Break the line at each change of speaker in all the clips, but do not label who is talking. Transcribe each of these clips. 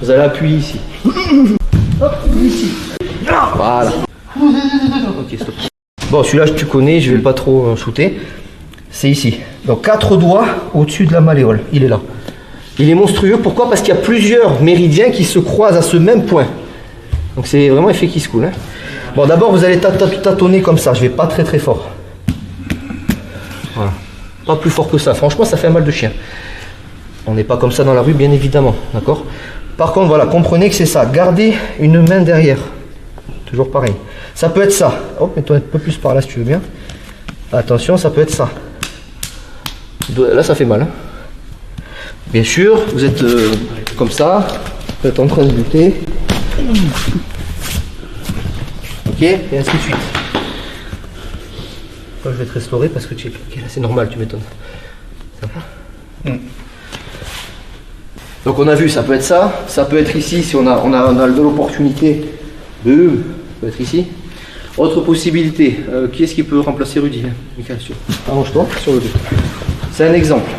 Vous allez appuyer ici. Hop, ici. Voilà. Ok, stop. Bon, celui-là, tu connais, je vais pas trop shooter. C'est ici. Donc 4 doigts au-dessus de la malléole. Il est là. Il est monstrueux. Pourquoi? Parce qu'il y a plusieurs méridiens qui se croisent à ce même point. Donc c'est vraiment effet qui se coule. Hein. Bon, d'abord, vous allez tâtonner comme ça. Je vais pas très fort. Voilà. Pas plus fort que ça. Franchement, ça fait un mal de chien. On n'est pas comme ça dans la rue, bien évidemment. D'accord? Par contre, voilà, comprenez que c'est ça. Gardez une main derrière. Toujours pareil. Ça peut être ça. Hop, mets-toi un peu plus par là si tu veux bien. Attention, ça peut être ça. Là, ça fait mal. Hein. Bien sûr, vous êtes comme ça. Vous êtes en train de lutter. Ok, et ainsi de suite. Moi, je vais te restaurer parce que tu es... Ok, là, c'est normal, tu m'étonnes. Ça va? Donc on a vu, ça peut être ça peut être ici si on a de l'opportunité. Boum, ça peut être ici. Autre possibilité, qui est-ce qui peut remplacer Rudy? Michael, arrange-toi sur le dos. C'est un exemple.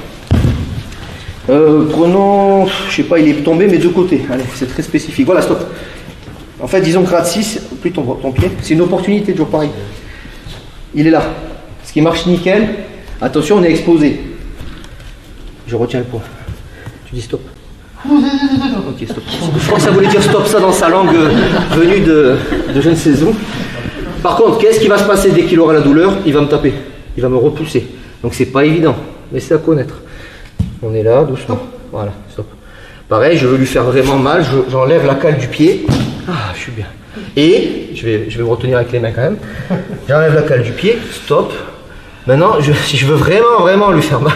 Prenons, je sais pas, il est tombé mais de côté. Allez, c'est très spécifique. Voilà, stop. En fait, disons grade 6, plus ton pied, c'est une opportunité, toujours pareil. Il est là. Ce qui marche nickel. Attention, on est exposé. Je retiens le poids. Tu dis stop. Ok, stop. Je crois que ça voulait dire stop, ça dans sa langue venue de je ne sais où. Par contre, qu'est-ce qui va se passer dès qu'il aura la douleur? Il va me taper. Il va me repousser. Donc c'est pas évident. Mais c'est à connaître. On est là, doucement. Voilà, stop. Pareil, je veux lui faire vraiment mal. J'enlève la cale du pied. Ah, je suis bien. Et je vais me retenir avec les mains quand même. J'enlève la cale du pied. Stop. Maintenant, si je veux vraiment lui faire mal,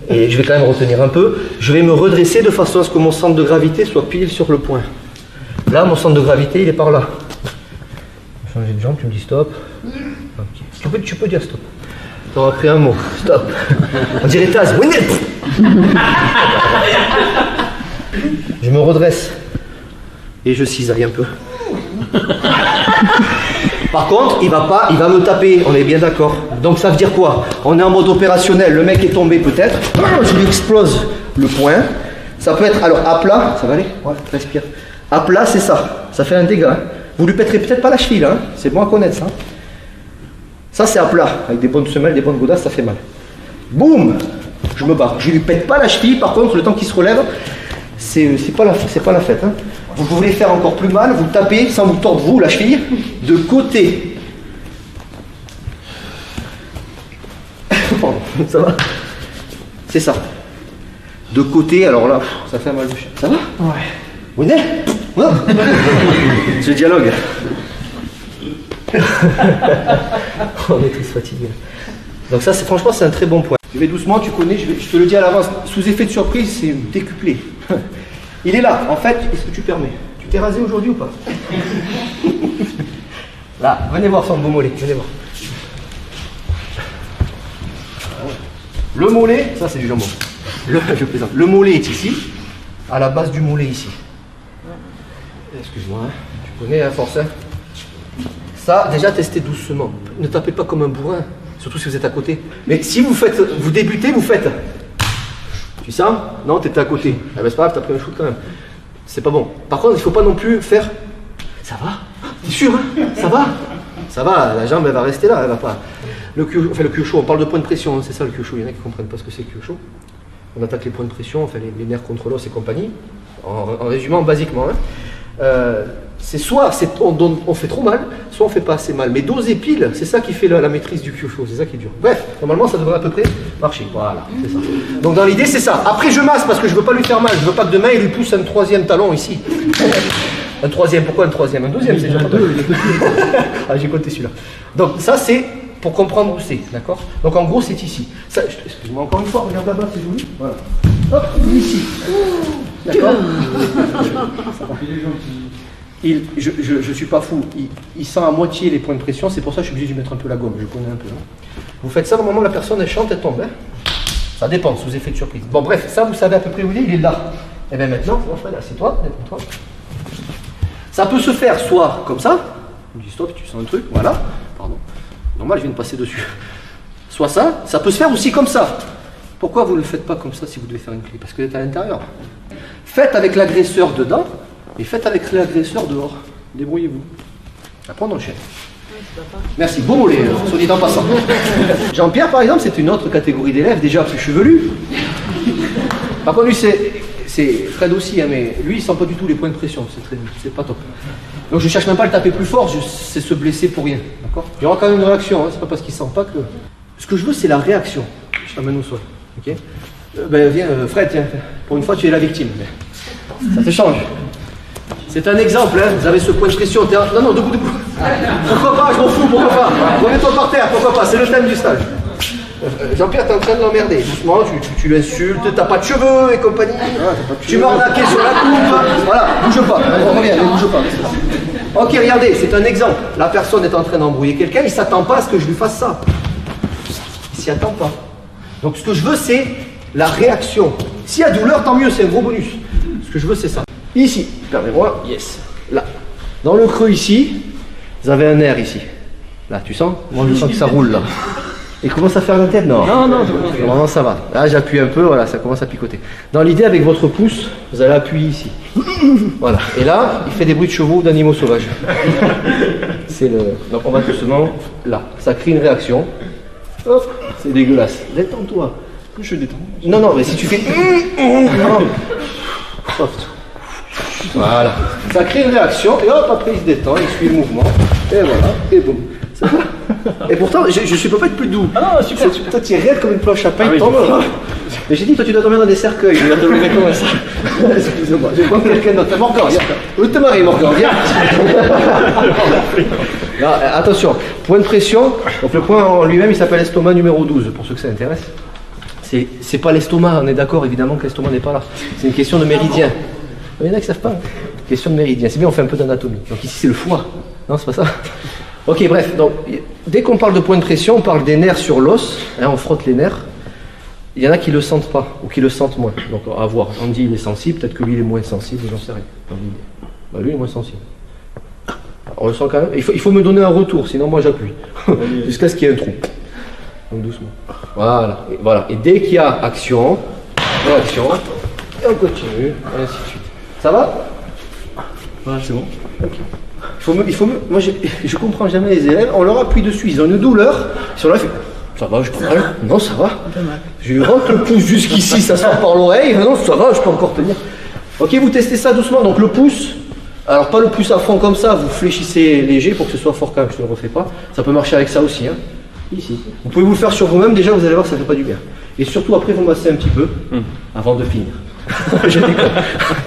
et je vais quand même retenir un peu, je vais me redresser de façon à ce que mon centre de gravité soit pile sur le point. Là, mon centre de gravité, il est par là. Changer de jambe, tu me dis stop. Okay. Tu peux dire stop. Tu auras pris un mot. Stop. On dirait Taz. Je me redresse. Et je cisaille un peu. Par contre, il va me taper, on est bien d'accord. Donc ça veut dire quoi? On est en mode opérationnel, le mec est tombé peut-être. Je lui explose le poing. Ça peut être, alors à plat, ça va aller? Ouais, respire. À plat, c'est ça. Ça fait un dégât. Hein. Vous lui pèterez peut-être pas la cheville, là. Hein. C'est bon à connaître ça. Ça, c'est à plat. Avec des bonnes semelles, des bonnes godasses, ça fait mal. Boum! Je me barre. Je lui pète pas la cheville, par contre, le temps qu'il se relève, c'est pas la fête. Hein. Vous pouvez faire encore plus mal, vous tapez sans vous tordre vous la cheville, de côté. Pardon, ça va? C'est ça. De côté, alors là, ça fait un mal de chien. Ça va? Ouais. Vous venez? Ouais. Ce dialogue. On est tous fatigués. Donc ça, franchement, c'est un très bon point. Je vais doucement, tu connais, je te le dis à l'avance, sous effet de surprise, c'est décuplé. Il est là, en fait, est-ce que tu permets? Tu t'es rasé aujourd'hui ou pas? Là, venez voir son beau mollet, venez voir. Le mollet, ça c'est du jambon. Je plaisante. Le mollet est ici, à la base du mollet ici. Excuse-moi, hein. Tu connais, hein, force. Hein. Ça, déjà testez doucement. Ne tapez pas comme un bourrin, surtout si vous êtes à côté. Mais si vous débutez, vous faites. Tu sens? Non, t'étais à côté. Ah ben c'est pas grave, t'as pris un shoot quand même. C'est pas bon. Par contre, il faut pas non plus faire. Ça va? T'es sûr, hein? Ça va? Ça va, la jambe elle va rester là, elle va pas. Le kyosho, on parle de point de pression, hein, c'est ça le kyosho. Il y en a qui comprennent pas ce que c'est le kyosho. On attaque les points de pression, on fait les nerfs contre l'os et compagnie. En résumant basiquement. Hein. C'est soit on fait trop mal, soit on fait pas assez mal. Mais doser pile, c'est ça qui fait la maîtrise du kyosho, c'est ça qui est dur. Bref, normalement ça devrait à peu près marcher. Voilà, c'est ça. Donc dans l'idée c'est ça. Après je masse parce que je veux pas lui faire mal, je veux pas que demain il lui pousse un troisième talon ici. Un troisième, pourquoi un troisième? Un deuxième, c'est déjà pas mal. Ah, j'ai compté celui-là. Donc ça c'est pour comprendre où c'est, d'accord? Donc en gros c'est ici. Excuse-moi encore une fois, regarde là-bas, c'est joli. Voilà. Hop, ici. D'accord? Ça va. Je suis pas fou, il sent à moitié les points de pression, c'est pour ça que je suis obligé de lui mettre un peu la gomme, je connais un peu. Hein. Vous faites ça au moment où la personne elle chante, elle tombe. Hein. Ça dépend, sous effet de surprise. Bon bref, ça vous savez à peu près où il est là. Et bien maintenant, c'est toi. Ça peut se faire soit comme ça, tu dis stop, tu sens un truc, voilà, pardon, normal je viens de passer dessus. Soit ça peut se faire aussi comme ça. Pourquoi vous ne le faites pas comme ça si vous devez faire une clé? Parce que vous êtes à l'intérieur. Faites avec l'agresseur dedans et faites avec l'agresseur dehors. Débrouillez-vous. Après on enchaîne. Merci, beau mollet, soit dit en passant. Jean-Pierre par exemple, c'est une autre catégorie d'élèves, déjà plus chevelu. Par contre lui c'est Fred aussi, hein, mais lui il sent pas du tout les points de pression, c'est pas top. Donc je cherche même pas à le taper plus fort, c'est se blesser pour rien, d'accord? Il y aura quand même une réaction, hein, c'est pas parce qu'il sent pas que... Ce que je veux c'est la réaction. Je t'amène au sol, ok? Ben viens Fred, tiens, pour une fois tu es la victime. Ça te change. C'est un exemple, hein. Vous avez ce point de pression. Non, non, debout. Pourquoi pas, je m'en fous, pourquoi pas. Remets-toi par terre, pourquoi pas, c'est le thème du stage. Jean-Pierre, t'es en train de l'emmerder. Doucement, tu l'insultes, t'as pas de cheveux et compagnie. Tu m'as arnaqué sur la coupe. Voilà, bouge pas. Reviens, ne bouge pas. Ok, regardez, c'est un exemple. La personne est en train d'embrouiller quelqu'un, il s'attend pas à ce que je lui fasse ça. Il s'y attend pas. Donc ce que je veux, c'est la réaction. S'il y a douleur, tant mieux, c'est un gros bonus. Ce que je veux, c'est ça. Ici, permets-moi, yes, là. Dans le creux ici, vous avez un nerf ici. Là, tu sens? Moi, je sens que ça roule là. Il commence à faire la tête? Non. Non, ça va. Là, j'appuie un peu, voilà, ça commence à picoter. Dans l'idée, avec votre pouce, vous allez appuyer ici. Voilà. Et là, il fait des bruits de chevaux ou d'animaux sauvages. C'est le... Donc, on va doucement, là. Ça crée une réaction. Hop, c'est dégueulasse. Détends-toi.
Je détends.
Non, mais si tu fais... Soft. Voilà, ça crée une réaction et hop, après il se détend, il suit le mouvement et voilà, et boum. Ça va. Et pourtant, je peux pas être plus doux.
Ah, super.
Toi, tu es raide comme une planche à pain,
oui,
tombe. Mais j'ai dit, toi, tu dois dormir dans des cercueils. Je vais te lever comme ça. Excusez-moi, je vais prendre quelqu'un d'autre. Morgan, viens. Où te maries, Morgan, viens. Non, attention, point de pression. Donc le point en lui-même, il s'appelle estomac numéro 12, pour ceux que ça intéresse. C'est pas l'estomac, on est d'accord évidemment que l'estomac n'est pas là. C'est une question de méridien. Il y en a qui ne savent pas. Question de méridien. C'est bien, on fait un peu d'anatomie. Donc ici, c'est le foie. Non, c'est pas ça. Ok, bref. Donc, dès qu'on parle de point de pression, on parle des nerfs sur l'os. Hein, on frotte les nerfs. Il y en a qui ne le sentent pas ou qui le sentent moins. Donc, à voir. On dit il est sensible. Peut-être que lui, il est moins sensible. J'en sais rien. Bah, lui, il est moins sensible. On le sent quand même. Il faut me donner un retour. Sinon, moi, j'appuie. Jusqu'à ce qu'il y ait un trou. Donc, doucement. Voilà. Voilà. Et dès qu'il y a action, réaction, et on continue, et ainsi de suite. Ça va?
Ouais, c'est bon.
Okay. Moi, je comprends jamais les élèves, on leur appuie dessus, ils ont une douleur, ils sont là, ça va, je peux mal. Non, ça va. Je lui rentre le pouce jusqu'ici, ça sort par l'oreille, non, ça va, je peux encore tenir. Ok, vous testez ça doucement, donc le pouce, alors pas le pouce à fond comme ça, vous fléchissez léger pour que ce soit fort quand même, je ne le refais pas. Ça peut marcher avec ça aussi, hein. Ici. Vous pouvez vous le faire sur vous-même, déjà vous allez voir, ça ne fait pas du bien. Et surtout après, vous massez un petit peu, avant de finir. Je déconne.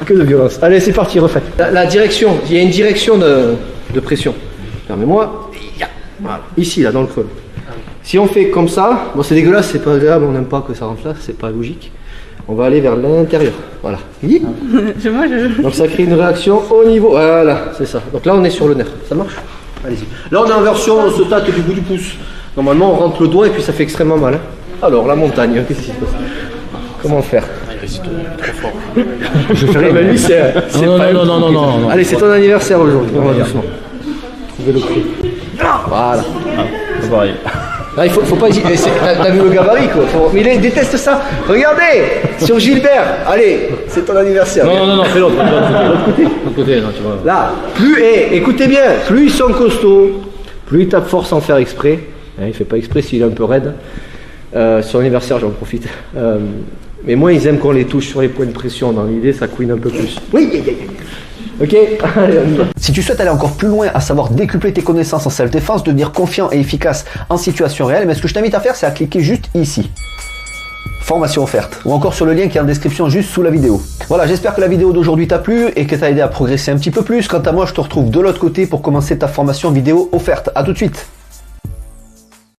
Que de violence. Allez, c'est parti, refaites. La direction, il y a une direction de pression. Permets-moi. Voilà. Ici, là, dans le creux. Si on fait comme ça, bon, c'est dégueulasse, c'est pas agréable, on n'aime pas que ça rentre là, c'est pas logique. On va aller vers l'intérieur. Voilà. Donc ça crée une réaction au niveau. Voilà, c'est ça. Donc là, on est sur le nerf. Ça marche? Allez-y. Là, on est en version, on se tâte du bout du pouce. Normalement, on rentre le doigt et puis ça fait extrêmement mal. Hein. Alors, la montagne, qu'est-ce qui se passe? Comment faire?
Trop fort.
Je ferai ma nuit, c'est
non.
Allez, c'est ton anniversaire aujourd'hui. On va doucement. Trouvez le prix. Voilà.
C'est pareil.
Là, il faut pas hésiter. T'as vu le gabarit, quoi. Mais il déteste ça. Regardez, sur Gilbert. Allez, c'est ton anniversaire.
Non, fais l'autre. L'autre côté, non, tu vois.
Là, écoutez bien, plus ils sont costauds, plus ils tapent fort sans faire exprès. Hein, il fait pas exprès s'il est un peu raide. Son anniversaire, j'en profite. Mais moi, ils aiment qu'on les touche sur les points de pression. Dans l'idée, ça couine un peu plus. Oui. Ok, allez, on y va. Si tu souhaites aller encore plus loin, à savoir décupler tes connaissances en self-défense, devenir confiant et efficace en situation réelle, mais ce que je t'invite à faire, c'est à cliquer juste ici. Formation offerte, ou encore sur le lien qui est en description juste sous la vidéo. Voilà, j'espère que la vidéo d'aujourd'hui t'a plu et que t'a aidé à progresser un petit peu plus. Quant à moi, je te retrouve de l'autre côté pour commencer ta formation vidéo offerte. À tout de suite.